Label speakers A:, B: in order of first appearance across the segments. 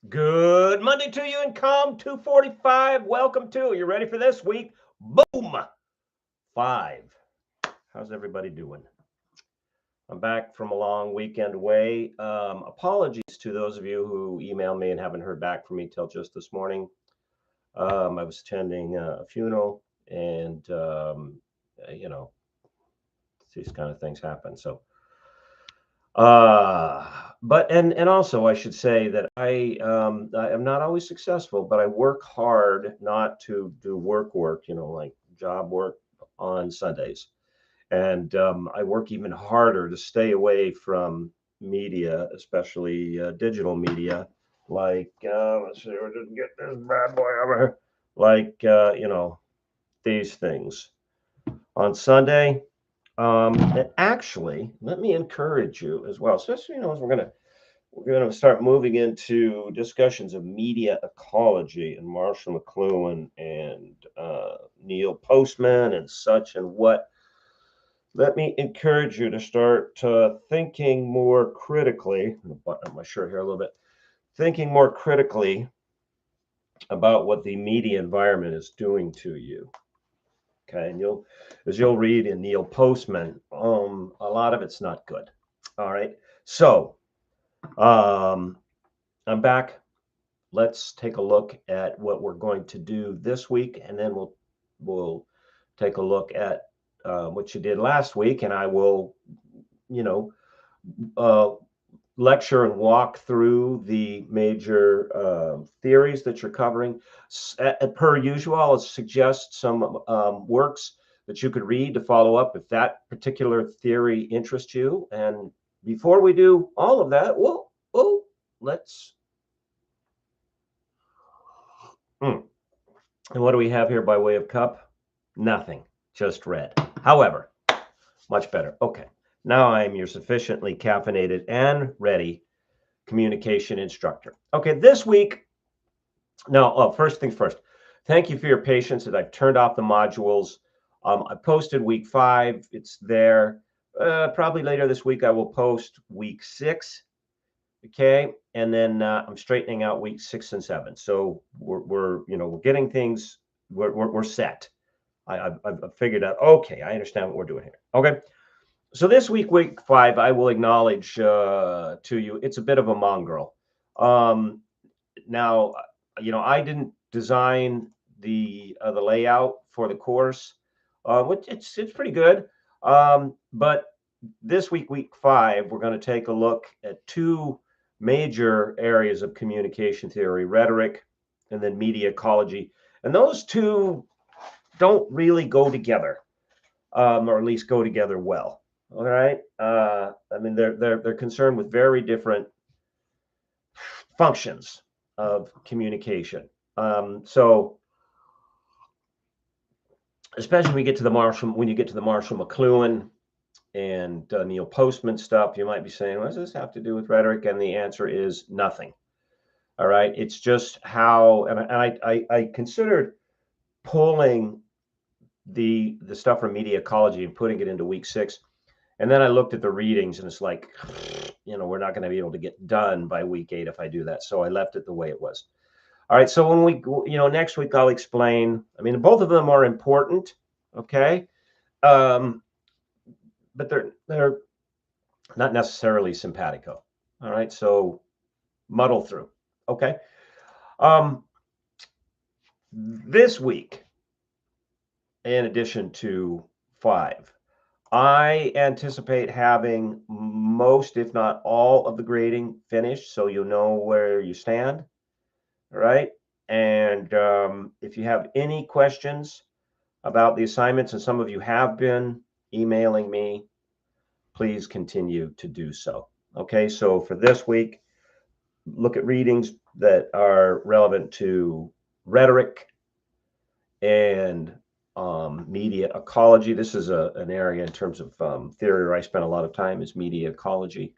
A: Good Monday to you in COMM 245. Welcome to. You ready for this week? Boom! 5. How's everybody doing? I'm back from a long weekend away. Apologies to those of you who emailed me and haven't heard back from me till just this morning. I was attending a funeral, and you know, these kind of things happen. So, but and also I should say that I am not always successful, but I work hard not to do work, like job work on Sundays. And I work even harder to stay away from media, especially digital media, like let's see, we just get this bad boy over here, like these things on Sunday. And actually, let me encourage you as well, especially as we're gonna start moving into discussions of media ecology and Marshall McLuhan and Neil Postman and such and what. Let me encourage you to start thinking more critically. I'm gonna button up my shirt here a little bit. Thinking more critically about what the media environment is doing to you. Okay, and you'll read in Neil Postman, a lot of it's not good. All right, so um, I'm back. Let's take a look at what we're going to do this week, and then we'll take a look at what you did last week, and I will, you know, uh, lecture and walk through the major theories that you're covering. Per usual, I'll suggest some works that you could read to follow up if that particular theory interests you. And before we do all of that, let's. Mm. And what do we have here by way of cup? Nothing, just red. However, much better. Okay, now I'm your sufficiently caffeinated and ready communication instructor. Okay, this week, now, first things first, thank you for your patience that I've turned off the modules. I posted week 5, it's there. Probably later this week, I will post week 6. Okay, and then I'm straightening out week 6 and 7. So we're getting things, we're set. I've figured out, okay, I understand what we're doing here. Okay. So this week 5, I will acknowledge to you, it's a bit of a mongrel. Now, I didn't design the layout for the course, which it's pretty good. But this week 5, we're going to take a look at 2 major areas of communication theory: rhetoric, and then media ecology. And those 2 don't really go together, or at least go together well. All right. I mean, they're concerned with very different functions of communication. So especially when you get to the Marshall McLuhan and Neil Postman stuff, you might be saying, what does this have to do with rhetoric? And the answer is nothing. All right. It's just how, and I considered pulling the stuff from media ecology and putting it into week 6. And then I looked at the readings and it's like, we're not going to be able to get done by week 8 if I do that. So I left it the way it was. All right. So when next week I'll explain. I mean, both of them are important. Okay. But they're not necessarily simpatico. All right. So muddle through. Okay. This week, in addition to 5, I anticipate having most, if not all, of the grading finished, so you'll know where you stand. All right. And if you have any questions about the assignments, and some of you have been emailing me, please continue to do so. Okay. So for this week, look at readings that are relevant to rhetoric and media ecology. This is an area in terms of theory where I spent a lot of time, is media ecology.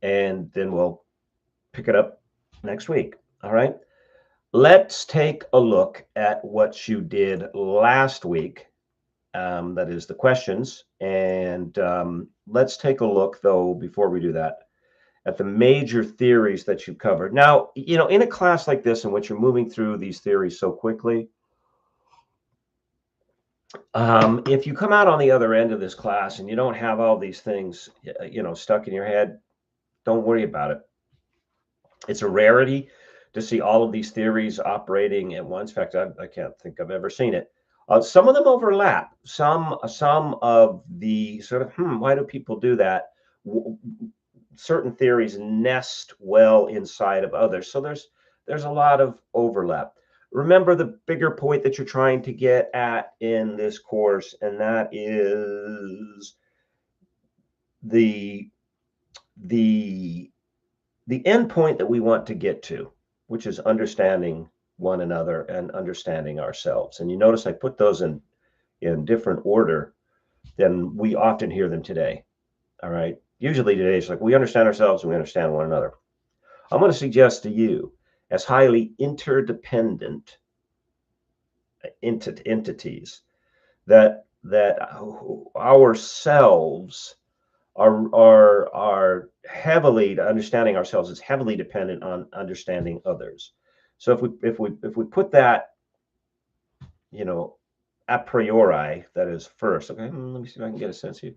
A: And then we'll pick it up next week. All right. Let's take a look at what you did last week. That is the questions. And let's take a look, though, before we do that, at the major theories that you've covered. Now, in a class like this in which you're moving through these theories so quickly, if you come out on the other end of this class and you don't have all these things, stuck in your head, don't worry about it. It's a rarity to see all of these theories operating at once. In fact, I can't think I've ever seen it. Some of them overlap. Some of the sort of, why do people do that? Certain theories nest well inside of others. So there's a lot of overlap. Remember the bigger point that you're trying to get at in this course, and that is the end point that we want to get to, which is understanding one another and understanding ourselves. And you notice I put those in different order than we often hear them today. All right. Usually today it's like we understand ourselves and we understand one another. I'm going to suggest to you, as highly interdependent entities, that ourselves are heavily, understanding ourselves is heavily dependent on understanding others. So if we put that, a priori, that is first. Okay, let me see if I can get a sense of you.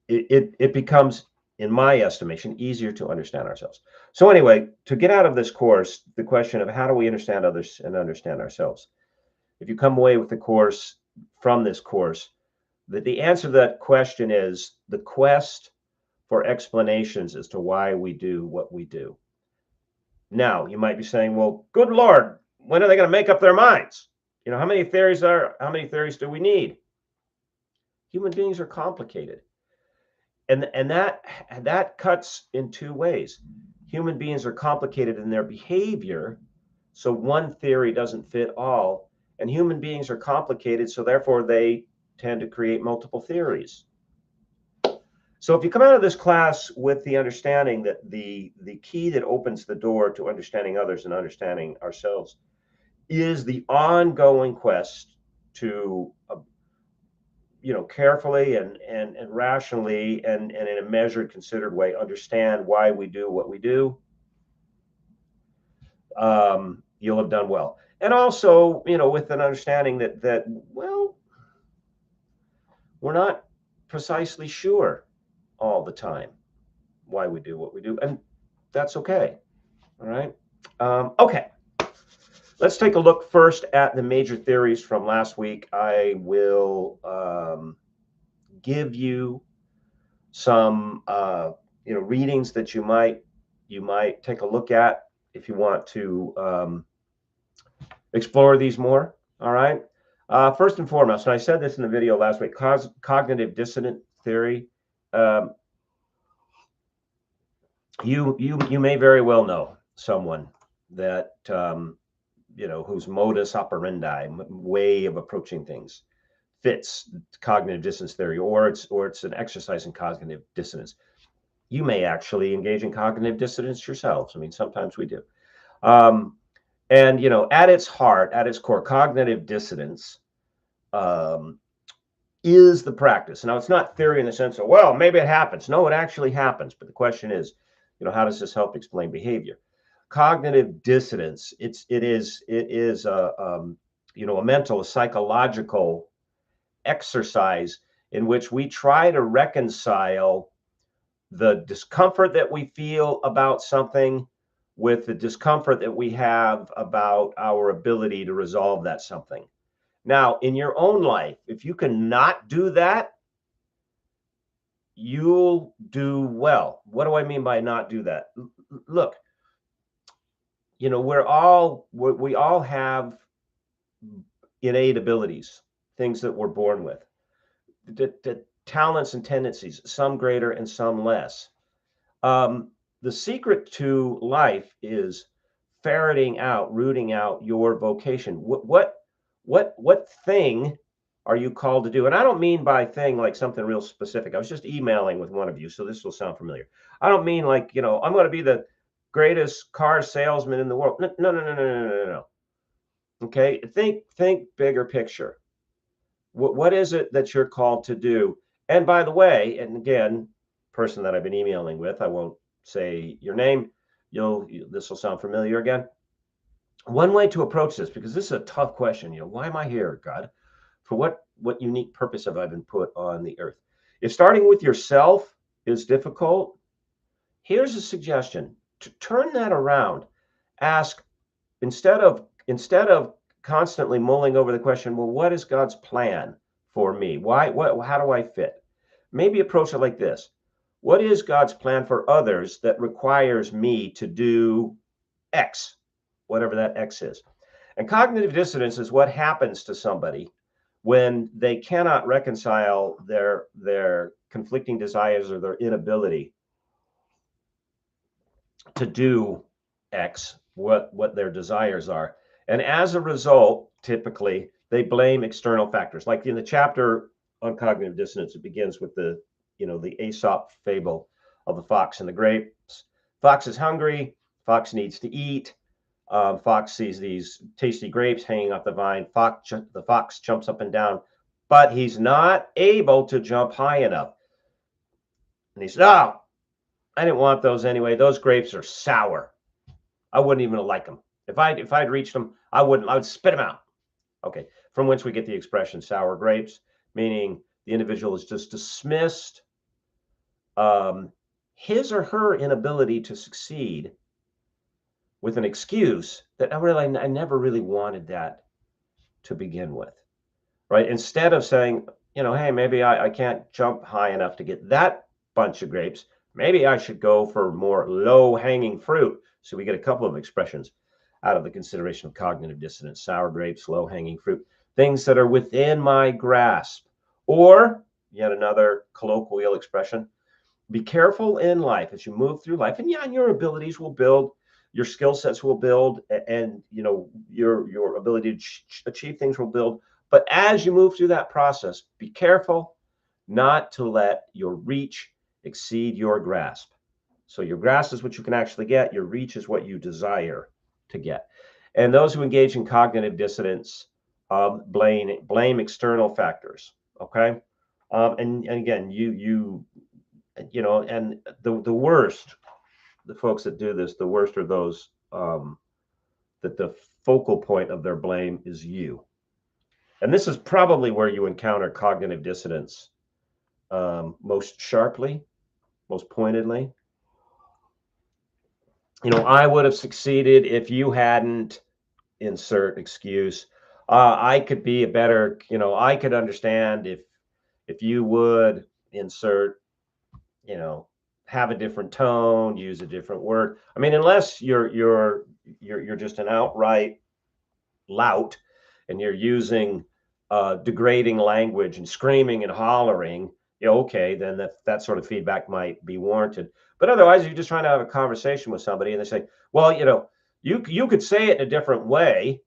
A: It becomes, in my estimation, easier to understand ourselves. So anyway, to get out of this course, the question of how do we understand others and understand ourselves? If you come away with the course, from this course, the answer to that question is the quest for explanations as to why we do what we do. Now, you might be saying, well, good Lord, when are they going to make up their minds? How many theories do we need? Human beings are complicated. And that cuts in two ways. Human beings are complicated in their behavior, so one theory doesn't fit all. And human beings are complicated, so therefore they tend to create multiple theories. So if you come out of this class with the understanding that the key that opens the door to understanding others and understanding ourselves is the ongoing quest to carefully and rationally and in a measured, considered way understand why we do what we do, you'll have done well. And also, with an understanding that well, we're not precisely sure all the time why we do what we do, and that's okay. All right. Okay. Let's take a look first at the major theories from last week. I will give you some readings that you might take a look at if you want to explore these more. All right. First and foremost, and I said this in the video last week, cognitive dissonance theory. You may very well know someone that whose modus operandi, way of approaching things, fits cognitive dissonance theory, or it's an exercise in cognitive dissonance. You may actually engage in cognitive dissonance yourselves. I mean, sometimes we do. And at its heart, at its core, cognitive dissonance is the practice. Now, it's not theory in the sense of, well, maybe it happens. No, it actually happens. But the question is, how does this help explain behavior? Cognitive dissonance, it is a mental, a psychological exercise in which we try to reconcile the discomfort that we feel about something with the discomfort that we have about our ability to resolve that something. Now, in your own life, if you can not do that, you'll do well. What do I mean by not do that? Look, we all have innate abilities, things that we're born with, the talents and tendencies, some greater and some less. The secret to life is ferreting out, rooting out your vocation. What thing are you called to do? And I don't mean by thing like something real specific. I was just emailing with one of you, so this will sound familiar. I don't mean like, I'm going to be the greatest car salesman in the world. No. Okay, think bigger picture. What is it that you're called to do? And by the way, and again, person that I've been emailing with, I won't say your name. This will sound familiar again. One way to approach this, because this is a tough question, why am I here, God? For what unique purpose have I been put on the earth? If starting with yourself is difficult, here's a suggestion to turn that around. Ask, instead of constantly mulling over the question, well, what is God's plan for me? How do I fit? Maybe approach it like this. What is God's plan for others that requires me to do X, whatever that X is? And cognitive dissonance is what happens to somebody when they cannot reconcile their conflicting desires or their inability to do X, what their desires are. And as a result, typically they blame external factors. Like in the chapter on cognitive dissonance, it begins with the Aesop fable of the fox and the grapes. Fox is hungry, fox needs to eat. Fox sees these tasty grapes hanging off the vine. The fox jumps up and down, but he's not able to jump high enough. And he says, oh, I didn't want those anyway. Those grapes are sour. I wouldn't even like them. If I'd reached them, I would spit them out. Okay, from whence we get the expression sour grapes, meaning the individual is just dismissed his or her inability to succeed with an excuse that I never really wanted that to begin with, right? Instead of saying, hey, maybe I can't jump high enough to get that bunch of grapes. Maybe I should go for more low-hanging fruit. So we get a couple of expressions out of the consideration of cognitive dissonance: sour grapes, low-hanging fruit, things that are within my grasp. Or yet another colloquial expression: be careful in life as you move through life, and your abilities will build, your skill sets will build, and your ability to achieve things will build. But as you move through that process, be careful not to let your reach exceed your grasp. So your grasp is what you can actually get. Your reach is what you desire to get. And those who engage in cognitive dissonance blame external factors. Okay, and again, and the worst, the folks that do this, the worst are those that the focal point of their blame is you. And this is probably where you encounter cognitive dissonance most sharply, most pointedly. I would have succeeded if you hadn't, insert excuse. I could be a better, I could understand if you would, insert, have a different tone, use a different word. I mean, unless you're just an outright lout and you're using degrading language and screaming and hollering, okay, then that sort of feedback might be warranted. But otherwise, you're just trying to have a conversation with somebody and they say, well, you could say it in a different way.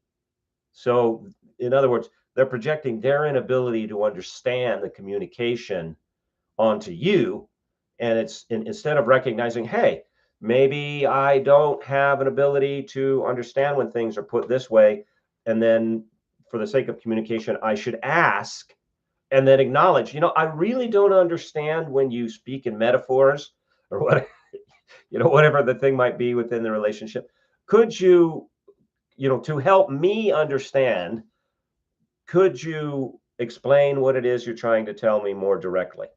A: So in other words, they're projecting their inability to understand the communication onto you. And it's instead of recognizing, hey, maybe I don't have an ability to understand when things are put this way. And then for the sake of communication, I should ask and then acknowledge, I really don't understand when you speak in metaphors or what, whatever the thing might be within the relationship. Could you, to help me understand, could you explain what it is you're trying to tell me more directly?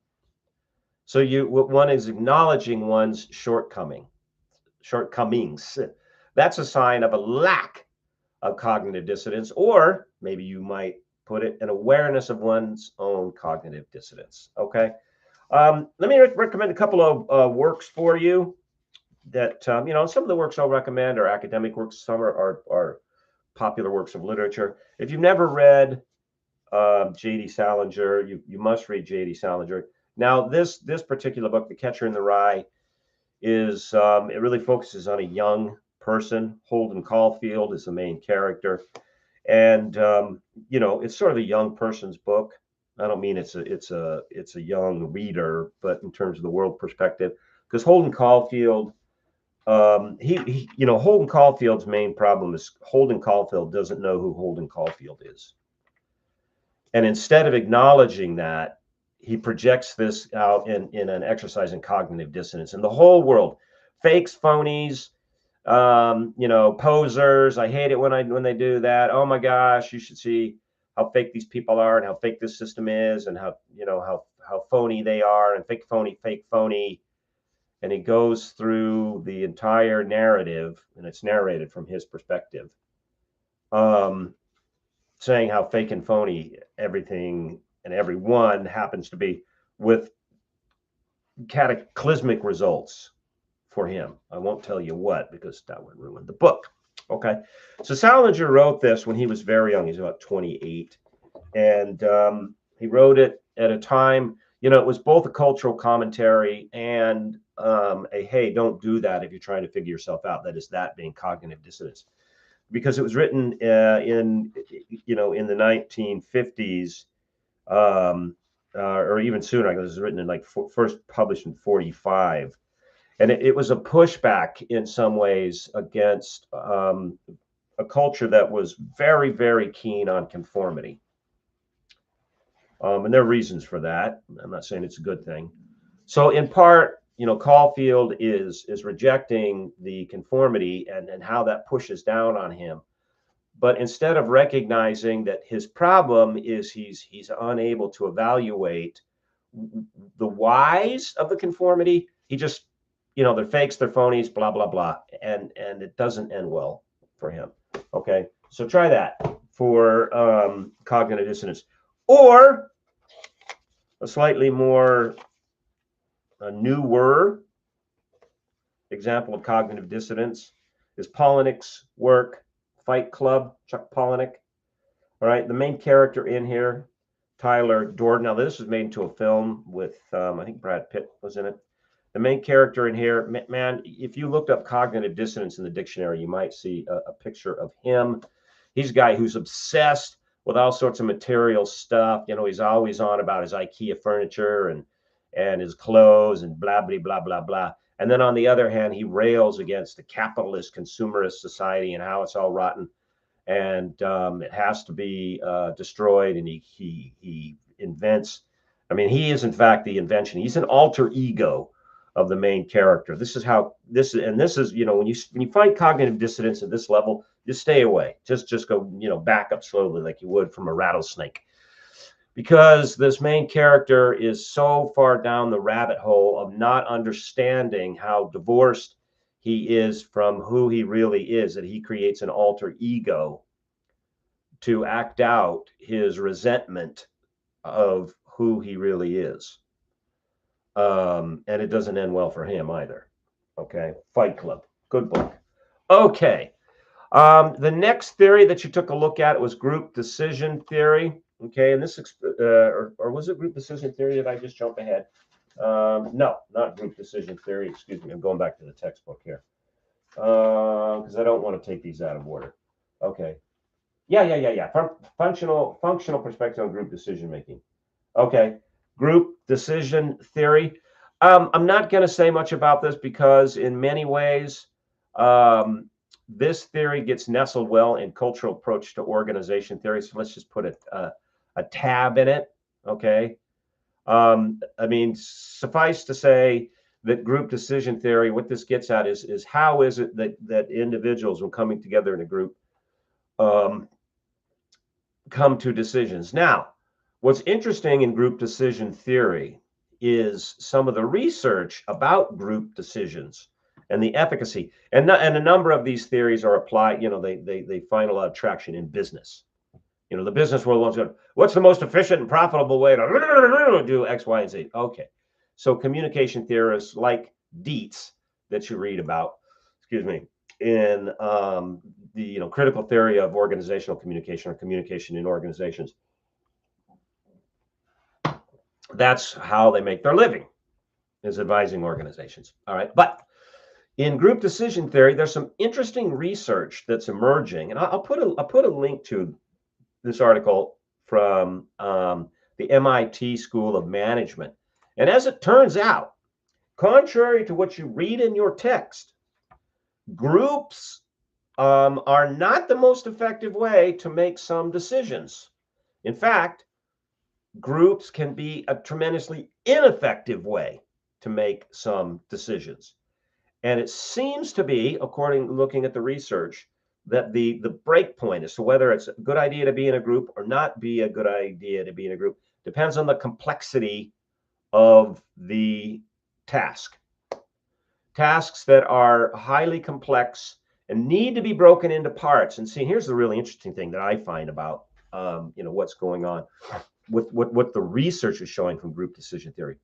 A: So one is acknowledging one's shortcomings. That's a sign of a lack of cognitive dissonance, or maybe you might put it an awareness of one's own cognitive dissonance. Okay. Let me recommend a couple of works for you that, some of the works I'll recommend are academic works. Some are popular works of literature. If you've never read J.D. Salinger, you must read J.D. Salinger. Now, this particular book, The Catcher in the Rye, is it really focuses on a young person. Holden Caulfield is the main character, and it's sort of a young person's book. I don't mean it's a young reader, but in terms of the world perspective, because Holden Caulfield, Holden Caulfield's main problem is Holden Caulfield doesn't know who Holden Caulfield is, and instead of acknowledging that, he projects this out in an exercise in cognitive dissonance. And the whole world, fakes, phonies, posers. I hate it when they do that. Oh my gosh, you should see how fake these people are and how fake this system is and how phony they are and fake phony, fake phony. And he goes through the entire narrative, and it's narrated from his perspective, saying how fake and phony everything and everyone happens to be, with cataclysmic results for him. I won't tell you what because that would ruin the book. Okay. So Salinger wrote this when he was very young. He's about 28. And he wrote it at a time, it was both a cultural commentary and a, hey, don't do that if you're trying to figure yourself out. That is that being cognitive dissonance. Because it was written in the 1950s, or even sooner. It was written in first published in 45. And it was a pushback in some ways against a culture that was very, very keen on conformity. And there are reasons for that. I'm not saying it's a good thing. So in part, Caulfield is rejecting the conformity and how that pushes down on him. But instead of recognizing that his problem is he's unable to evaluate the whys of the conformity, he just, they're fakes, they're phonies, blah, blah, blah. And it doesn't end well for him. Okay. So try that for cognitive dissonance. Or a slightly more newer example of cognitive dissonance is Palahniuk's work, Fight Club, Chuck Palahniuk. All right, the main character in here, Tyler Durden. Now, this was made into a film with, I think Brad Pitt was in it. The main character in here, man, if you looked up cognitive dissonance in the dictionary, you might see a picture of him. He's a guy who's obsessed with all sorts of material stuff. He's always on about his IKEA furniture and his clothes and blah, blah, blah, blah, blah. And then on the other hand, he rails against the capitalist consumerist society and how it's all rotten. And it has to be destroyed. And he invents. I mean, he is in fact the invention. He's an alter ego of the main character. This is how this is, and this is, when you find cognitive dissonance at this level, just stay away. Just go, back up slowly like you would from a rattlesnake. Because this main character is so far down the rabbit hole of not understanding how divorced he is from who he really is, that he creates an alter ego to act out his resentment of who he really is. And it doesn't end well for him either. Okay. Fight Club. Good book. Okay. The next theory that you took a look at was group decision theory. Okay. And this, or was it group decision theory? Did I just jump ahead? No, not group decision theory. Excuse me. I'm going back to the textbook here. Because I don't want to take these out of order. Okay. Yeah. Functional perspective on group decision making. Okay. Group decision theory. I'm not going to say much about this because in many ways, this theory gets nestled well in cultural approach to organization theory. So let's just put a tab in it. Okay. I mean, suffice to say that group decision theory, what this gets at is how is it that individuals, when coming together in a group, come to decisions. Now, what's interesting in group decision theory is some of the research about group decisions and the efficacy. And a number of these theories are applied, they find a lot of traction in business. The business world wants to, what's the most efficient and profitable way to do X, Y, and Z? Okay. So communication theorists like Dietz that you read about, in the critical theory of organizational communication or communication in organizations. That's how they make their living, is advising organizations. All right. But in group decision theory, there's some interesting research that's emerging. And I'll put a link to this article from the MIT School of Management. And as it turns out, contrary to what you read in your text, groups are not the most effective way to make some decisions. In fact, groups can be a tremendously ineffective way to make some decisions. And it seems to be, looking at the research, that the break point as to whether it's a good idea to be in a group or not be a good idea to be in a group depends on the complexity of the task. Tasks that are highly complex and need to be broken into parts. And see, here's the really interesting thing that I find about what's going on with what the research is showing from group decision theory.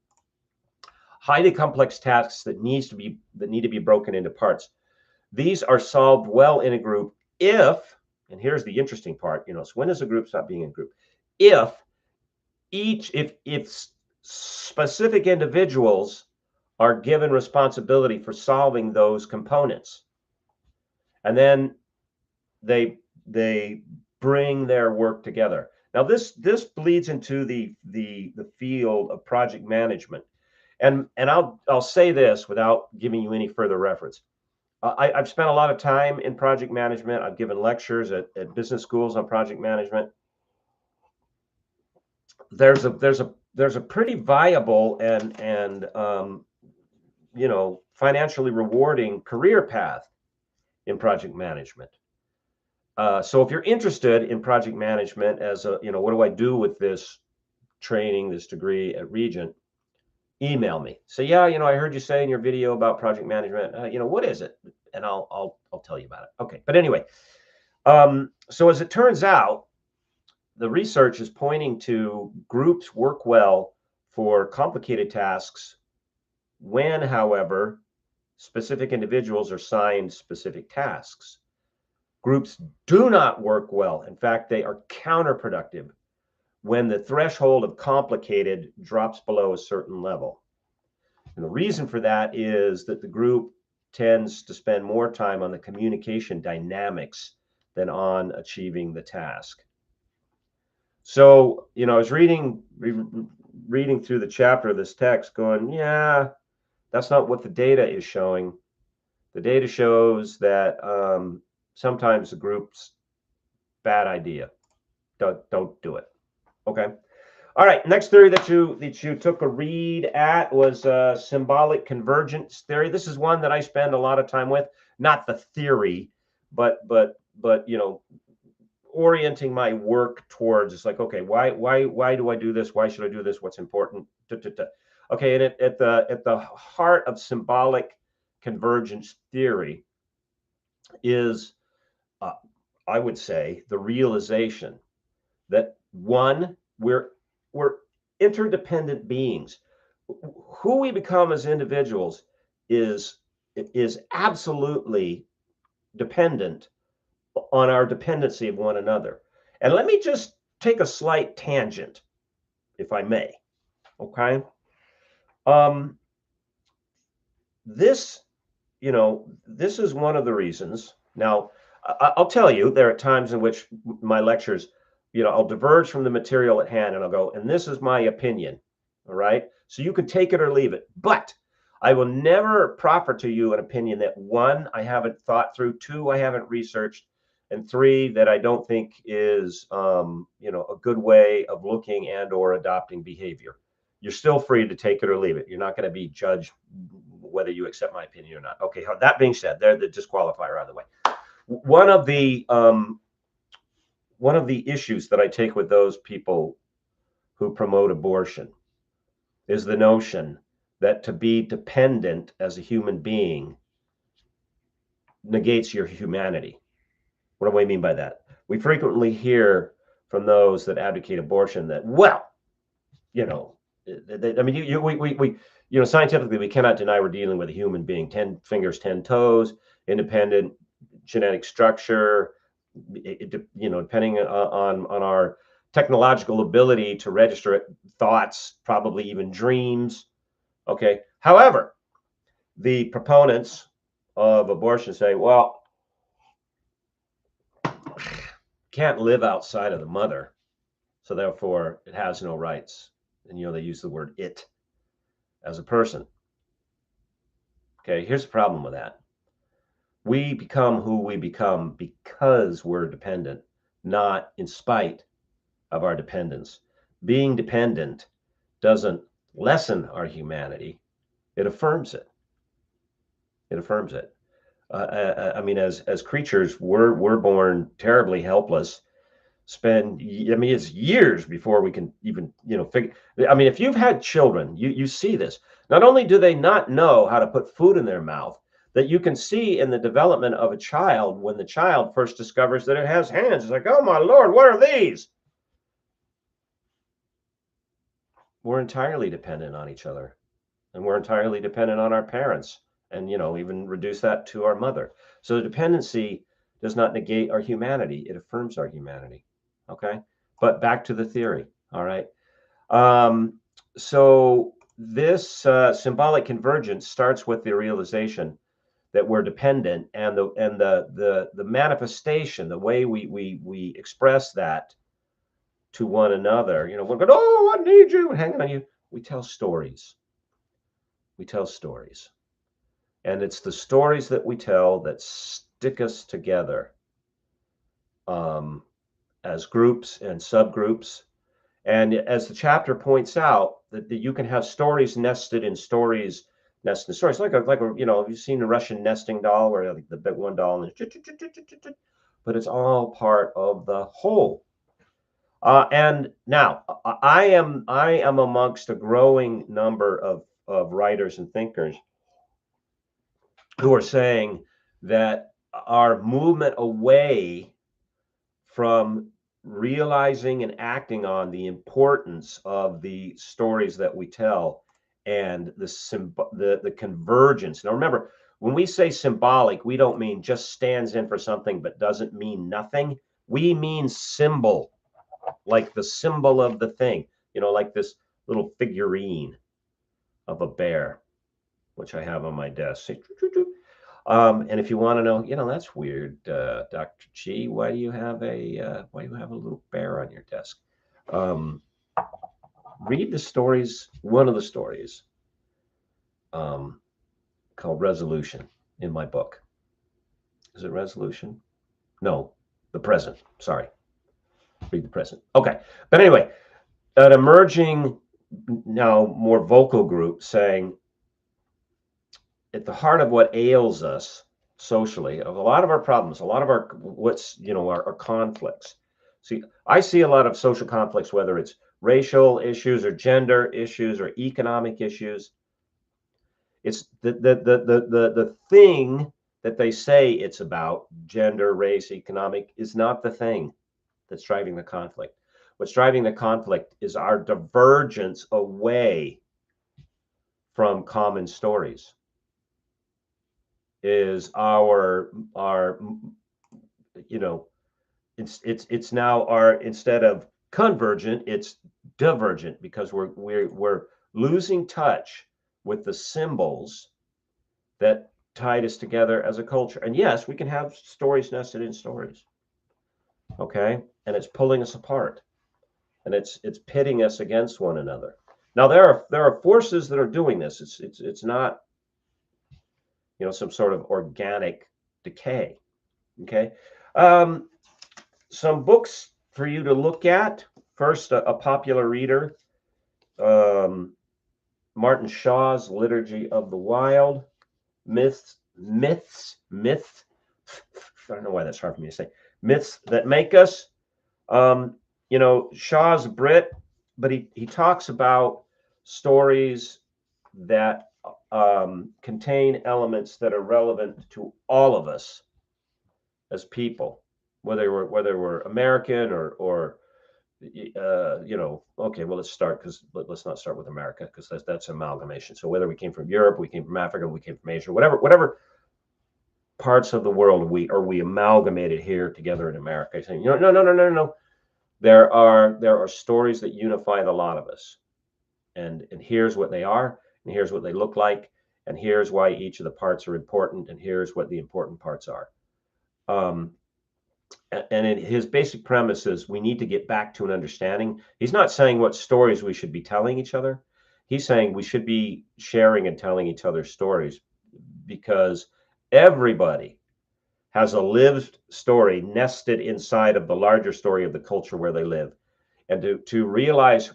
A: Highly complex tasks that need to be broken into parts. These are solved well in a group if, and here's the interesting part, so when does a group stop being a group? If specific individuals are given responsibility for solving those components, and then they bring their work together. Now this bleeds into the field of project management, and I'll say this without giving you any further reference. I've spent a lot of time in project management. I've given lectures at business schools on project management. There's a pretty viable and financially rewarding career path in project management. So if you're interested in project management as what do I do with this training, this degree at Regent, email me. Say, yeah, I heard you say in your video about project management, what is it? And I'll tell you about it. Okay. But anyway, so as it turns out, the research is pointing to groups work well for complicated tasks when, however, specific individuals are assigned specific tasks. Groups do not work well. In fact, they are counterproductive when the threshold of complicated drops below a certain level. And the reason for that is that the group tends to spend more time on the communication dynamics than on achieving the task. So, I was reading through the chapter of this text going, yeah, that's not what the data is showing. The data shows that sometimes the group's bad idea. Don't do it. Okay. All right. Next theory that you took a read at was symbolic convergence theory. This is one that I spend a lot of time with. Not the theory, but orienting my work towards. It's like, okay, why do I do this? Why should I do this? What's important? Okay, and at the heart of symbolic convergence theory is, I would say, the realization that one, we're interdependent beings. Who we become as individuals is absolutely dependent on our dependency of one another. And let me just take a slight tangent, if I may. Okay. This is one of the reasons. Now, I'll tell you, there are times in which my lectures, I'll diverge from the material at hand and I'll go, and this is my opinion. All right. So you can take it or leave it, but I will never proffer to you an opinion that, one, I haven't thought through, two, I haven't researched, and three, that I don't think is, a good way of looking and or adopting behavior. You're still free to take it or leave it. You're not going to be judged whether you accept my opinion or not. Okay. That being said, they're the disqualifier out of the way. One of the issues that I take with those people who promote abortion is the notion that to be dependent as a human being negates your humanity. What do I mean by that? We frequently hear from those that advocate abortion that, well, scientifically, we cannot deny we're dealing with a human being, 10 fingers, 10 toes, independent genetic structure, depending on our technological ability to register thoughts, probably even dreams. Okay. However, the proponents of abortion say, well, can't live outside of the mother, so therefore it has no rights. And they use the word it as a person. Okay, here's the problem with that. We become who we become because we're dependent, not in spite of our dependence. Being dependent doesn't lessen our humanity, it affirms it. It affirms it. I mean, as creatures, we're born terribly helpless. I mean, it's years before we can even, figure. I mean, if you've had children, you see this. Not only do they not know how to put food in their mouth, that you can see in the development of a child when the child first discovers that it has hands. It's like, oh my Lord, what are these? We're entirely dependent on each other, and we're entirely dependent on our parents, and even reduce that to our mother. So the dependency does not negate our humanity, it affirms our humanity. Okay, but back to the theory. All right. So this symbolic convergence starts with the realization that we're dependent, and the manifestation, the way we express that to one another. We're going, oh, I need you, hang on you. We tell stories. We tell stories. And it's the stories that we tell that stick us together, as groups and subgroups. And as the chapter points out, that you can have stories nested in stories, nested in stories. Have you seen the Russian nesting doll, where the big one doll, but it's all part of the whole. And now I am amongst a growing number of writers and thinkers who are saying that our movement away from realizing and acting on the importance of the stories that we tell, and the convergence. Now remember, when we say symbolic, we don't mean just stands in for something but doesn't mean nothing. We mean symbol, like the symbol of the thing, like this little figurine of a bear, which I have on my desk. And if you want to know, that's weird, Dr. G, why do you have a little bear on your desk? Read the stories, one of the stories, called Resolution, in my book. Is it Resolution? No, The Present. Sorry. Read The Present. Okay. But anyway, an emerging, now more vocal group saying, at the heart of what ails us socially, of a lot of our problems, a lot of our our conflicts. See, I see a lot of social conflicts, whether it's racial issues or gender issues or economic issues. It's the thing that they say it's about, gender, race, economic, is not the thing that's driving the conflict. What's driving the conflict is our divergence away from common stories, is our it's now our, instead of convergent, it's divergent, because we're losing touch with the symbols that tied us together as a culture. And yes, we can have stories nested in stories, okay, and it's pulling us apart, and it's pitting us against one another. Now there are forces that are doing this. It's not some sort of organic decay. Okay. Some books for you to look at. First, a popular reader, Martin Shaw's Liturgy of the Wild. Myths. I don't know why that's hard for me to say. Myths That Make Us. Shaw's Brit, but he talks about stories that contain elements that are relevant to all of us as people, whether we're American or okay, well, let's not start with America, because that's amalgamation. So whether we came from Europe, we came from Africa, we came from Asia, whatever parts of the world we amalgamated here together in America, saying, no. There are stories that unify the lot of us, and here's what they are, and here's what they look like, and here's why each of the parts are important, and here's what the important parts are. And his basic premise is we need to get back to an understanding. He's not saying what stories we should be telling each other. He's saying we should be sharing and telling each other stories, because everybody has a lived story nested inside of the larger story of the culture where they live. And to realize,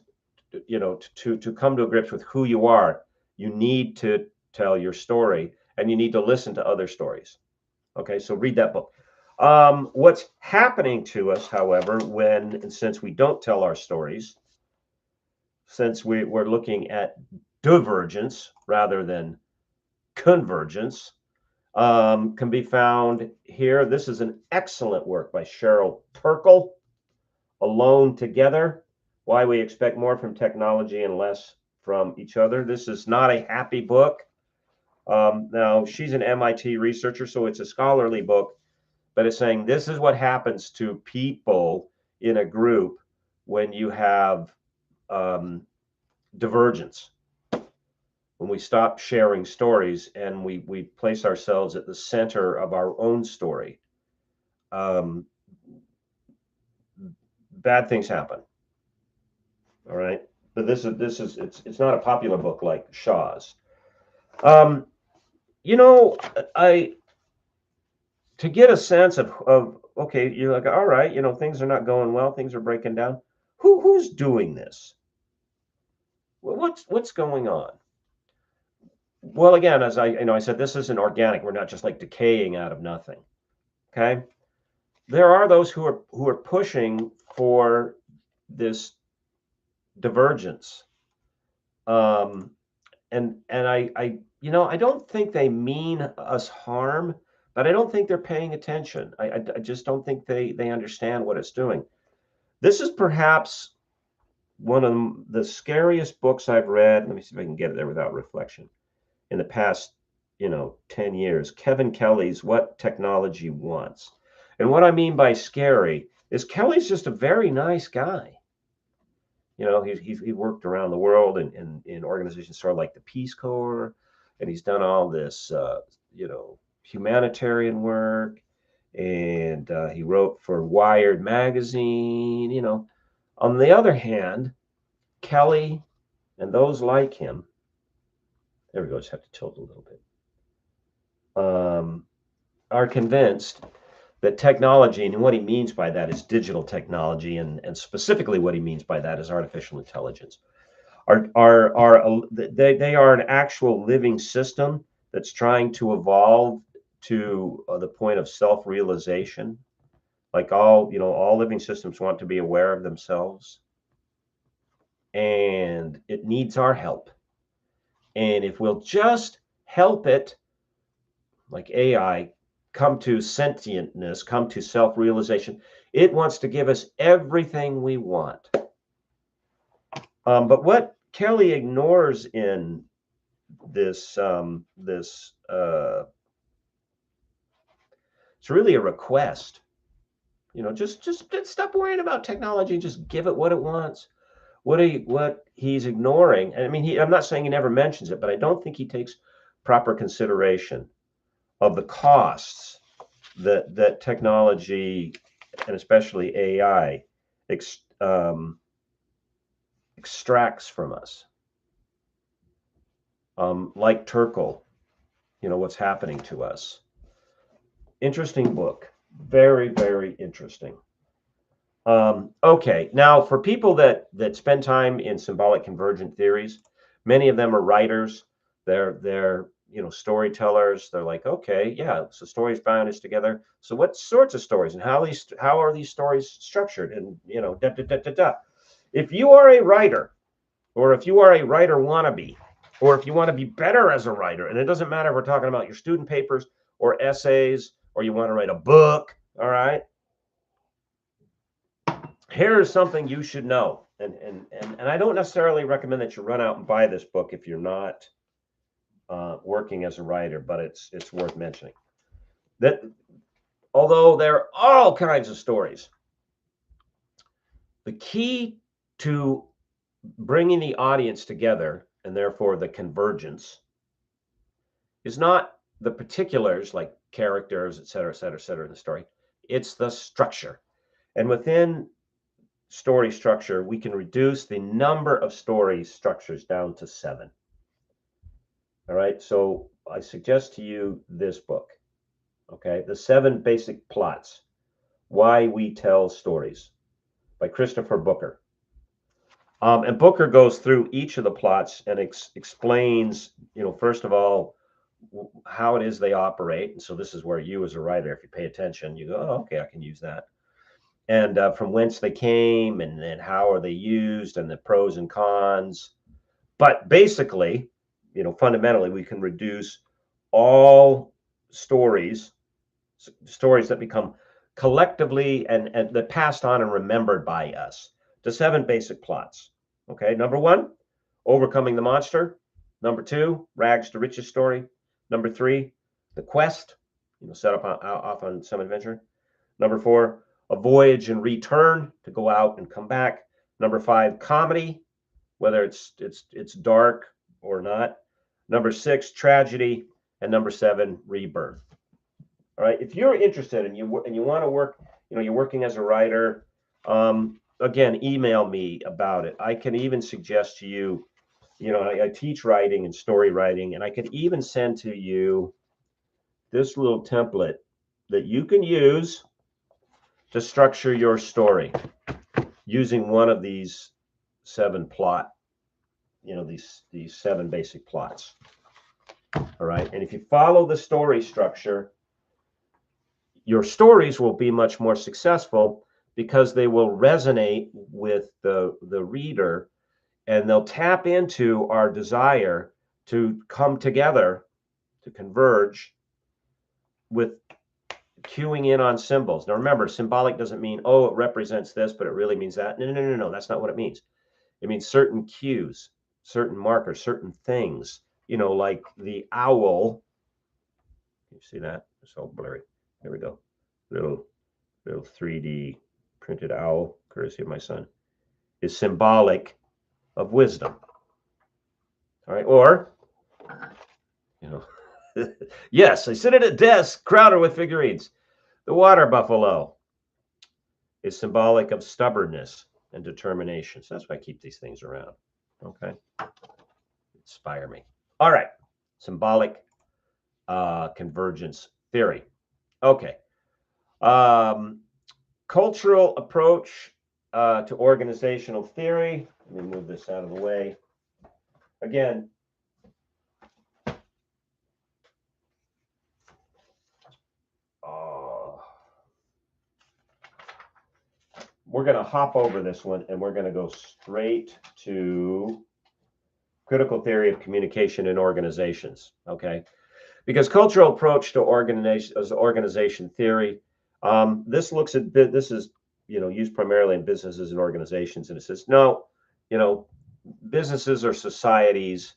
A: to come to grips with who you are, you need to tell your story. and you need to listen to other stories. Okay, so read that book. What's happening to us, however, since we don't tell our stories, since we're looking at divergence rather than convergence, can be found here. This is an excellent work by Cheryl Turkle, Alone Together, Why We Expect More from Technology and Less from Each Other. This is not a happy book. Now, she's an MIT researcher, so it's a scholarly book, but it's saying this is what happens to people in a group when you have divergence, when we stop sharing stories and we place ourselves at the center of our own story. Bad things happen. All right, but this is it's not a popular book like Shaw's. You know, I to get a sense of okay, you're like, all right, you know, things are not going well, things are breaking down. Who's doing this? What's going on? Well, again, as I said, this isn't organic. We're not just like decaying out of nothing. Okay, there are those who are pushing for this divergence, and I don't think they mean us harm, but I don't think they're paying attention. I just don't think they understand what it's doing. This is perhaps one of the scariest books I've read. Let me see if I can get it there without reflection. In the past, 10 years, Kevin Kelly's What Technology Wants. And what I mean by scary is Kelly's just a very nice guy. He worked around the world in organizations sort of like the Peace Corps, and he's done all this, humanitarian work, and he wrote for Wired magazine. On the other hand, Kelly and those like him, there we go, just have to tilt a little bit, are convinced that technology, and what he means by that is digital technology, and specifically what he means by that is artificial intelligence, they are an actual living system that's trying to evolve to the point of self-realization. Like all living systems want to be aware of themselves, and it needs our help. And if we'll just help it, like AI, come to sentientness, come to self-realization, it wants to give us everything we want. But what Kelly ignores in this, it's really a request. Just stop worrying about technology and just give it what it wants. What he's ignoring, I mean, I'm not saying he never mentions it, but I don't think he takes proper consideration of the costs that technology, and especially AI, extracts from us. Like Turkle, what's happening to us. Interesting book. Very, very interesting. Okay, now for people that spend time in symbolic convergent theories, many of them are writers. They're storytellers. They're like, okay, yeah, so stories bind us together. So what sorts of stories, and how are these stories structured? And da da da da da. If you are a writer, or if you are a writer wannabe, or if you want to be better as a writer, and it doesn't matter if we're talking about your student papers or essays, or you want to write a book, all right? Here's something you should know, and I don't necessarily recommend that you run out and buy this book if you're not working as a writer, but it's worth mentioning that although there are all kinds of stories, the key to bringing the audience together, and therefore the convergence, is not the particulars like characters, et cetera, et cetera, et cetera in the story. It's the structure. And within story structure, we can reduce the number of story structures down to 7. All right, so I suggest to you this book, okay? The 7 Basic Plots, Why We Tell Stories, by Christopher Booker. And Booker goes through each of the plots and explains, first of all, how it is they operate. And so this is where you as a writer, if you pay attention, you go, oh, okay, I can use that. And from whence they came, and then how are they used, and the pros and cons. But basically, fundamentally, we can reduce all stories that become collectively and that passed on and remembered by us to 7 basic plots. Okay, number 1, overcoming the monster. Number 2, rags to riches story. Number 3, the quest, set up off on some adventure. Number 4, a voyage and return, to go out and come back. Number 5, comedy, whether it's dark or not. Number 6, tragedy, and number 7, rebirth. All right. If you're interested and you want to work, you're working as a writer, again, email me about it. I can even suggest to you, I teach writing and story writing, and I could even send to you this little template that you can use to structure your story using one of these 7 plot, these 7 basic plots. All right. And if you follow the story structure, your stories will be much more successful because they will resonate with the reader, and they'll tap into our desire to come together, to converge with cueing in on symbols. Now remember, symbolic doesn't mean, oh, it represents this, but it really means that. No, that's not what it means. It means certain cues, certain markers, certain things, like the owl. You see that? It's all blurry. There we go. Little 3D printed owl, courtesy of my son, is symbolic of wisdom. All right. Or, yes, I sit at a desk crowded with figurines. The water buffalo is symbolic of stubbornness and determination. So that's why I keep these things around. Okay. Inspire me. All right. Symbolic convergence theory. Okay. Cultural approach to organizational theory. Let me move this out of the way. Again, we're going to hop over this one and we're going to go straight to critical theory of communication in organizations. Okay. Because cultural approach to organization theory, this looks at, this is, used primarily in businesses and organizations. And it says, no, businesses are societies,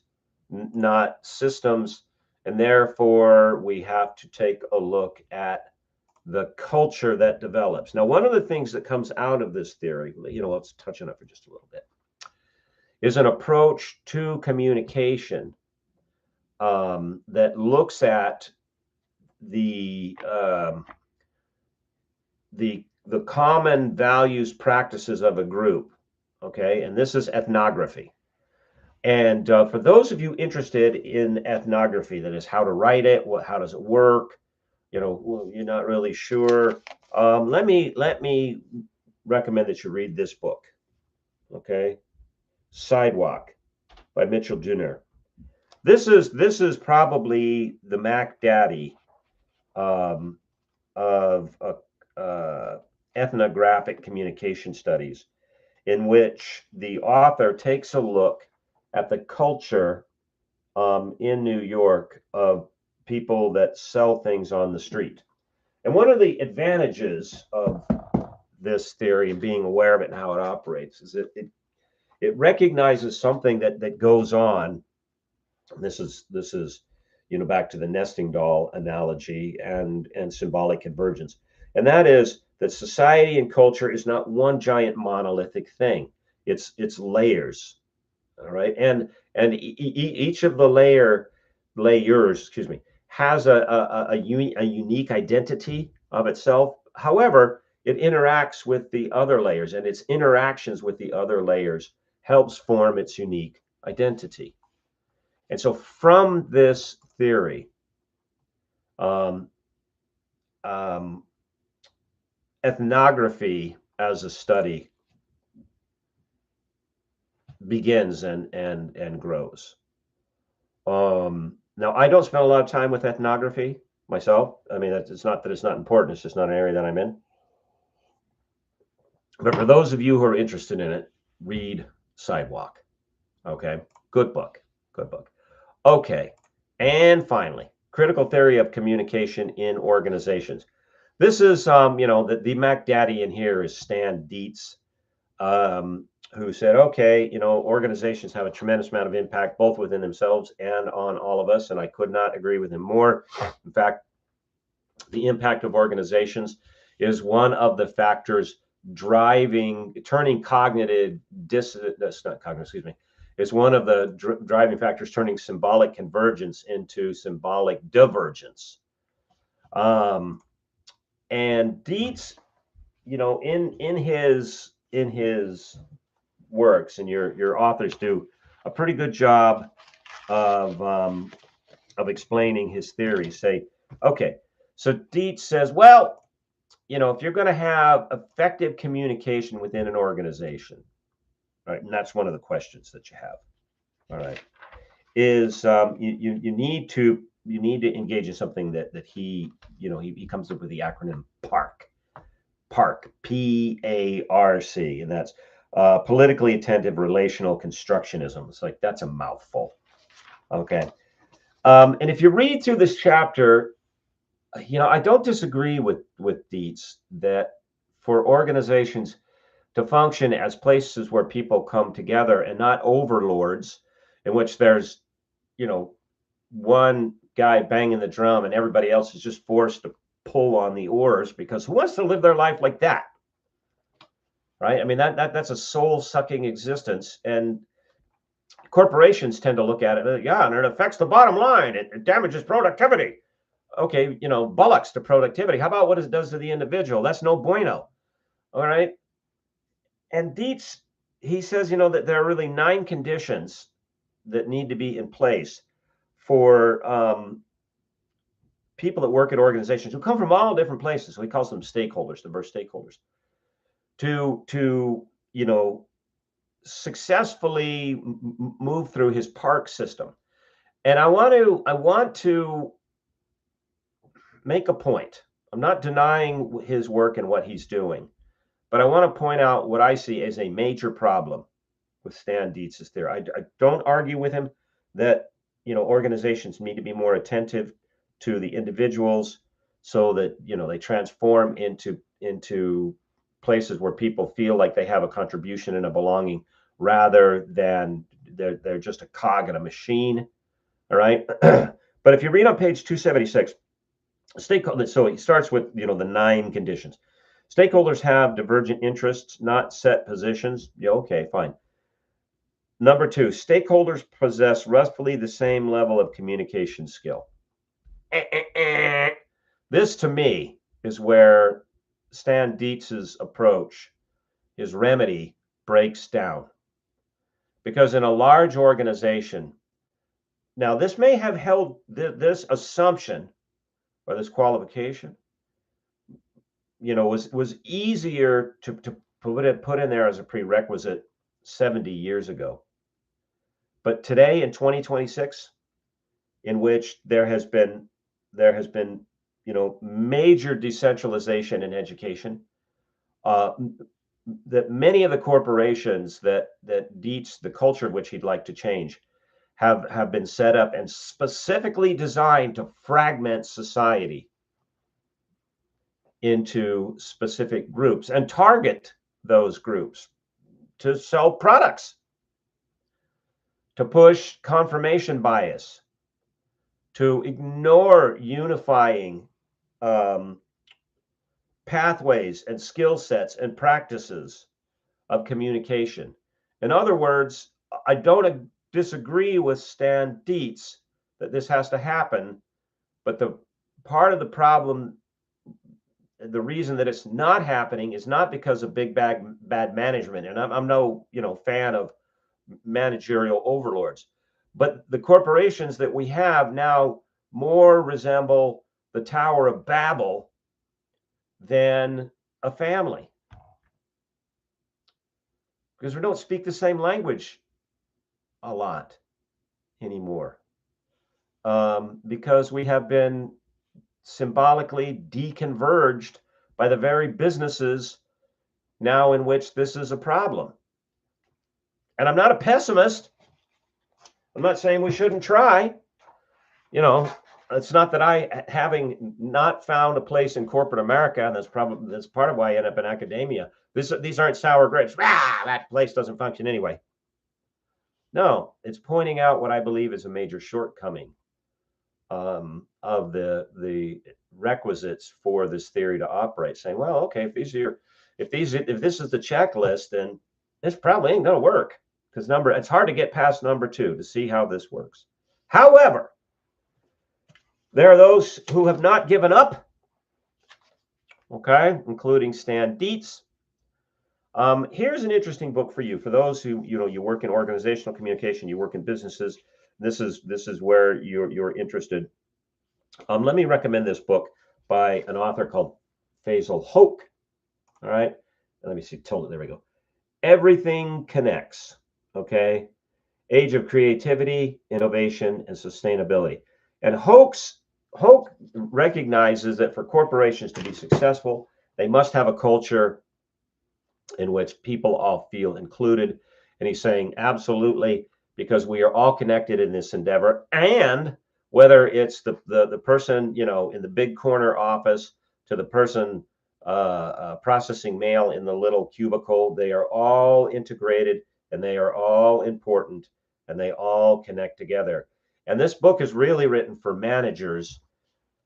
A: not systems. And therefore we have to take a look at the culture that develops. Now, one of the things that comes out of this theory, let's touch on it for just a little bit, is an approach to communication that looks at the common values, practices of a group. Okay, and this is ethnography. And for those of you interested in ethnography, that is how to write it, how does it work, you're not really sure. Let me recommend that you read this book. Okay, Sidewalk by Mitchell Jenner. This is probably the Mac Daddy of ethnographic communication studies, in which the author takes a look at the culture in New York of people that sell things on the street. And one of the advantages of this theory and being aware of it and how it operates is that it recognizes something that goes on. This is back to the nesting doll analogy and symbolic convergence, and that is that society and culture is not one giant monolithic thing. It's layers. All right, and each of the layers, has a unique identity of itself. However, it interacts with the other layers, and its interactions with the other layers helps form its unique identity. And so from this theory, ethnography as a study begins and grows. Now, I don't spend a lot of time with ethnography myself. I mean, it's not that it's not important. It's just not an area that I'm in. But for those of you who are interested in it, read Sidewalk. Okay. Good book. Good book. Okay. And finally, critical theory of communication in organizations. This is, the Mac Daddy in here is Stan Dietz, who said, okay, organizations have a tremendous amount of impact, both within themselves and on all of us. And I could not agree with him more. In fact, the impact of organizations is one of the factors turning cognitive dissonance, that's not cognitive, excuse me, is one of the driving factors turning symbolic convergence into symbolic divergence. And Dietz, in his works, and your authors do a pretty good job of explaining his theories. Say, okay, so Dietz says, well, if you're going to have effective communication within an organization, right, and that's one of the questions that you have, all right, is you need to engage in something that he comes up with the acronym PARC, PARC, and that's politically attentive relational constructionism. It's like, that's a mouthful. Okay. And if you read through this chapter, I don't disagree with Dietz that for organizations to function as places where people come together and not overlords, in which there's, one guy banging the drum and everybody else is just forced to pull on the oars, because who wants to live their life like that? Right? I mean, that's a soul-sucking existence, and corporations tend to look at it, yeah, and it affects the bottom line. It damages productivity. Okay, bullocks to productivity. How about what it does to the individual? That's no bueno. All right. And Dietz, he says, that there are really 9 conditions that need to be in place for people that work at organizations who come from all different places. So he calls them stakeholders, diverse stakeholders, to successfully move through his PARC system. And I want to make a point. I'm not denying his work and what he's doing, but I want to point out what I see as a major problem with Stan Dietz's theory. I don't argue with him that organizations need to be more attentive to the individuals, so that they transform into places where people feel like they have a contribution and a belonging, rather than they're just a cog in a machine. All right. But if you read on page 276, so he starts with the 9 conditions. Stakeholders have divergent interests, not set positions. Yeah, okay, fine. Number 2, stakeholders possess roughly the same level of communication skill. This, to me, is where Stan Dietz's approach, his remedy, breaks down. Because in a large organization, now this may have held this assumption or this qualification, was easier to put in there as a prerequisite 70 years ago. But today, in 2026, in which there has been major decentralization in education, that many of the corporations that Dietz, the culture of which he'd like to change, have been set up and specifically designed to fragment society into specific groups and target those groups to sell products, to push confirmation bias, to ignore unifying pathways and skill sets and practices of communication. In other words, I don't disagree with Stan Dietz that this has to happen, but the part of the problem, the reason that it's not happening, is not because of bad management. And I'm no fan of managerial overlords, but the corporations that we have now more resemble the Tower of Babel than a family, because we don't speak the same language a lot anymore. because we have been symbolically deconverged by the very businesses now in which this is a problem. And I'm not a pessimist. I'm not saying we shouldn't try. It's not that I, having not found a place in corporate America, and that's part of why I end up in academia. These aren't sour grapes. That place doesn't function anyway. No, it's pointing out what I believe is a major shortcoming of the requisites for this theory to operate. Saying, well, okay, if this is the checklist, then this probably ain't gonna work, because it's hard to get past number 2 to see how this works. However, there are those who have not given up, okay, including Stan Dietz. Here's an interesting book for you. For those who you work in organizational communication, you work in businesses. This is where you're interested. Let me recommend this book by an author called Faisal Hoke. All right, let me see. There we go. Everything Connects. Okay, Age of Creativity, Innovation, and Sustainability. And Hoke recognizes that for corporations to be successful, they must have a culture in which people all feel included. And he's saying absolutely, because we are all connected in this endeavor. And whether it's the person, in the big corner office to the person processing mail in the little cubicle, they are all integrated and they are all important and they all connect together. And this book is really written for managers,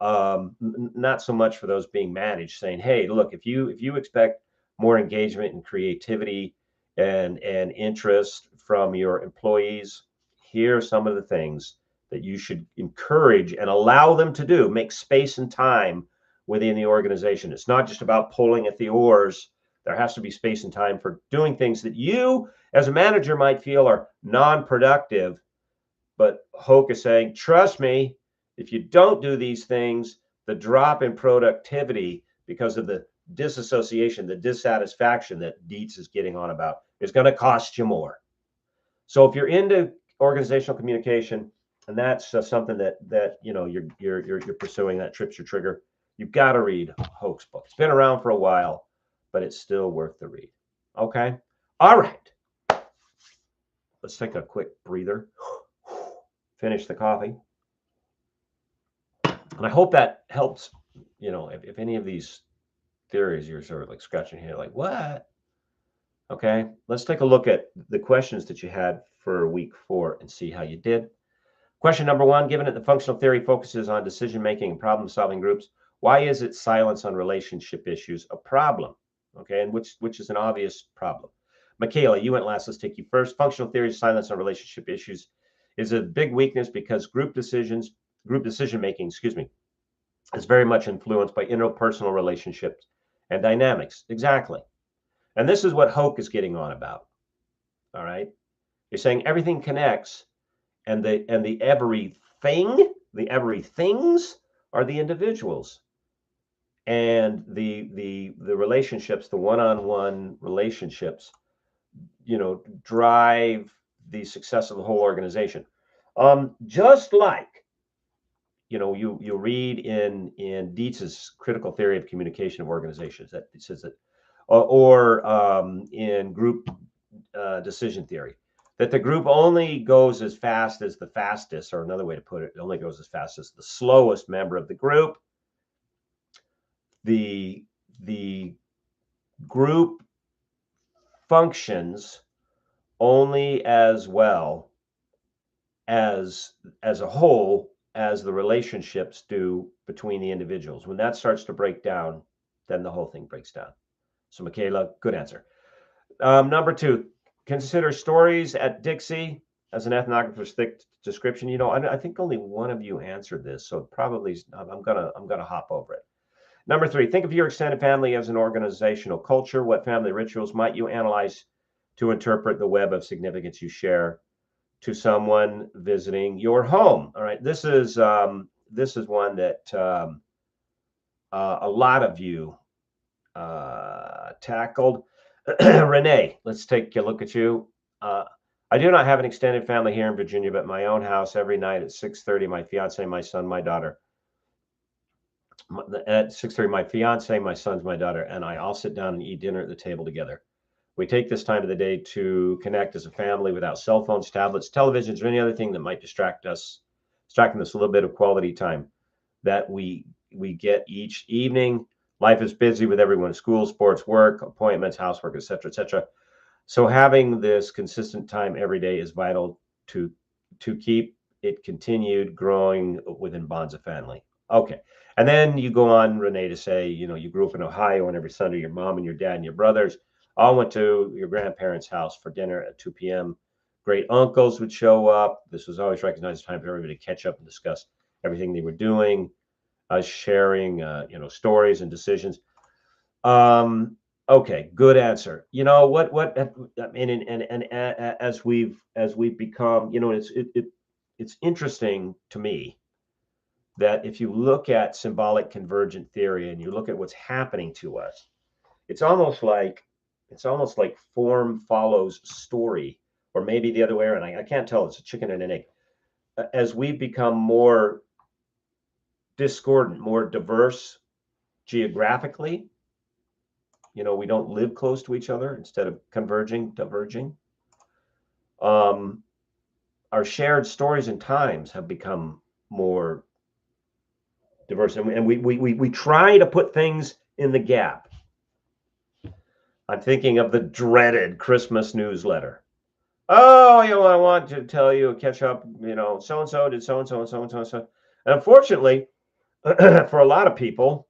A: not so much for those being managed, saying, hey, look, if you expect more engagement and creativity and interest from your employees, here are some of the things that you should encourage and allow them to do. Make space and time within the organization. It's not just about pulling at the oars. There has to be space and time for doing things that you as a manager might feel are non-productive. But Hoke is saying, trust me, if you don't do these things, the drop in productivity because of the disassociation, the dissatisfaction that Dietz is getting on about is going to cost you more. So if you're into organizational communication, and that's something that you're pursuing, that trips your trigger, you've got to read Hoke's book. It's been around for a while, but it's still worth the read. Okay, all right. Let's take a quick breather. Finish the coffee, and I hope that helps. If any of these theories you're sort of like scratching your head, like what? Okay, let's take a look at the questions that you had for week 4 and see how you did. Question number 1, given that the functional theory focuses on decision-making and problem-solving groups, why is its silence on relationship issues a problem? Okay, and which is an obvious problem. Michaela, you went last. Let's take you first. Functional theory's silence on relationship issues is a big weakness because group decision-making, is very much influenced by interpersonal relationships and dynamics. Exactly. And this is what Hoke is getting on about. All right. You're saying everything connects, and the everythings are the individuals. And the relationships, the one-on-one relationships, drive the success of the whole organization. Just like you read in Dietz's critical theory of communication of organizations, that it says that, or in group decision theory, that the group only goes as fast as the fastest, or another way to put it, it only goes as fast as the slowest member of the group. The group functions only as well as a whole as the relationships do between the individuals. When that starts to break down, then the whole thing breaks down. So Michaela, good answer. Number 2, consider stories at Dixie as an ethnographer's thick description. I think only one of you answered this, so probably I'm gonna hop over it. Number 3, think of your extended family as an organizational culture. What family rituals might you analyze to interpret the web of significance you share to someone visiting your home? All right, this is one that a lot of you tackled. Renee, let's take a look at you. I do not have an extended family here in Virginia, but my own house every night at 6:30. My fiance, my son, my daughter. At 6:30, my fiance, my sons, my daughter, and I all sit down and eat dinner at the table together. We take this time of the day to connect as a family without cell phones, tablets, televisions, or any other thing that might distracting us a little bit of quality time that we get each evening. Life is busy with everyone at school, sports, work, appointments, housework, etc., etc. So having this consistent time every day is vital to keep it continued growing within bonds of family. Okay. And then you go on, Renee, to say, you grew up in Ohio, and every Sunday your mom and your dad and your brothers all went to your grandparents' house for dinner at 2 p.m. Great uncles would show up. This was always recognized as time for everybody to catch up and discuss everything they were doing, sharing, stories and decisions. Okay, good answer. You know what I mean, and as we've become, it's interesting to me that if you look at symbolic convergent theory and you look at what's happening to us, it's almost like form follows story, or maybe the other way around. I can't tell. It's a chicken and an egg. As we become more discordant, more diverse geographically, we don't live close to each other, instead of converging, diverging. Our shared stories and times have become more diverse, and we try to put things in the gap. I'm thinking of the dreaded Christmas newsletter. Oh, I want to tell you, catch up, so and so did so and so and so and so and so. And unfortunately, for a lot of people,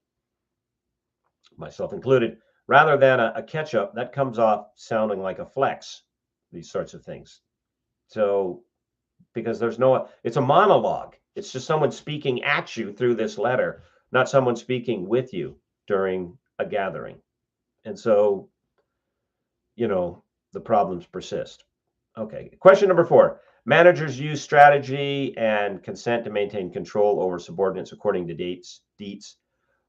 A: myself included, rather than a catch up, that comes off sounding like a flex, these sorts of things. So, because it's a monologue. It's just someone speaking at you through this letter, not someone speaking with you during a gathering. And so, the problems persist. Okay. Question number 4. Managers use strategy and consent to maintain control over subordinates according to Dietz.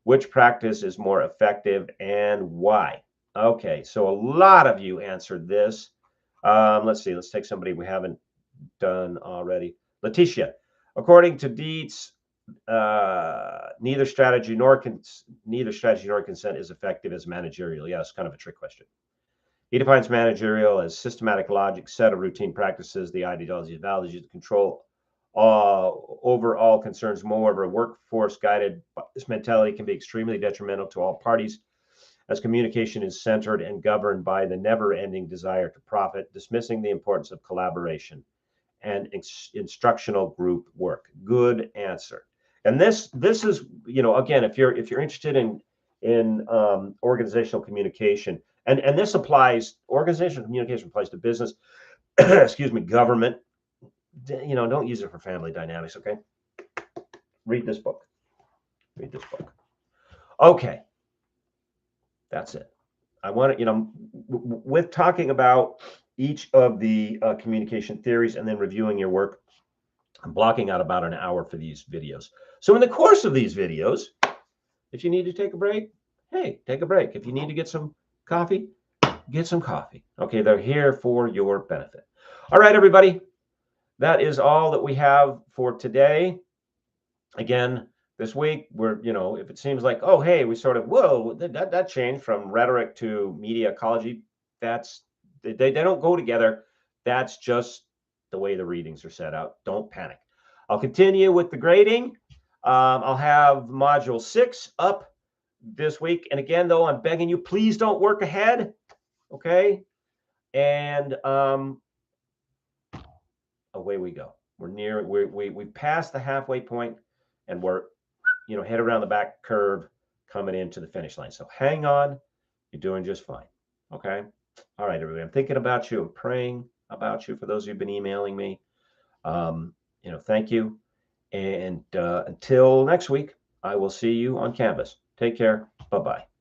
A: Which practice is more effective and why? Okay. So a lot of you answered this. Let's see. Let's take somebody we haven't done already. Letitia. According to Dietz, neither strategy nor consent is effective as managerial. Yeah, it's kind of a trick question. He defines managerial as systematic logic, set of routine practices, the ideology, values, the control over all concerns. Moreover, a workforce guided by this mentality can be extremely detrimental to all parties, as communication is centered and governed by the never-ending desire to profit, dismissing the importance of collaboration and instructional group work. Good answer. And this is, again, if you're interested in organizational communication, and this applies, organizational communication applies to business, excuse me, government. Don't use it for family dynamics. Okay. Read this book. Okay. That's it. I want to, with talking about each of the communication theories and then reviewing your work, I'm blocking out about an hour for these videos. So in the course of these videos, if you need to take a break, hey, take a break. If you need to get some coffee, get some coffee. Okay, they're here for your benefit. All right, everybody. That is all that we have for today. Again, this week, we're, if it seems like, oh, hey, we sort of, whoa, that changed from rhetoric to media ecology, they don't go together. That's just the way the readings are set out. Don't panic. I'll continue with the grading. I'll have module 6 up this week. And again, though, I'm begging you, please don't work ahead. Okay. And away we go. We passed the halfway point, and we're, head around the back curve coming into the finish line. So hang on. You're doing just fine. Okay. All right, everybody. I'm thinking about you. I'm praying about you. For those who've been emailing me, thank you. And until next week, I will see you on Canvas. Take care. Bye-bye.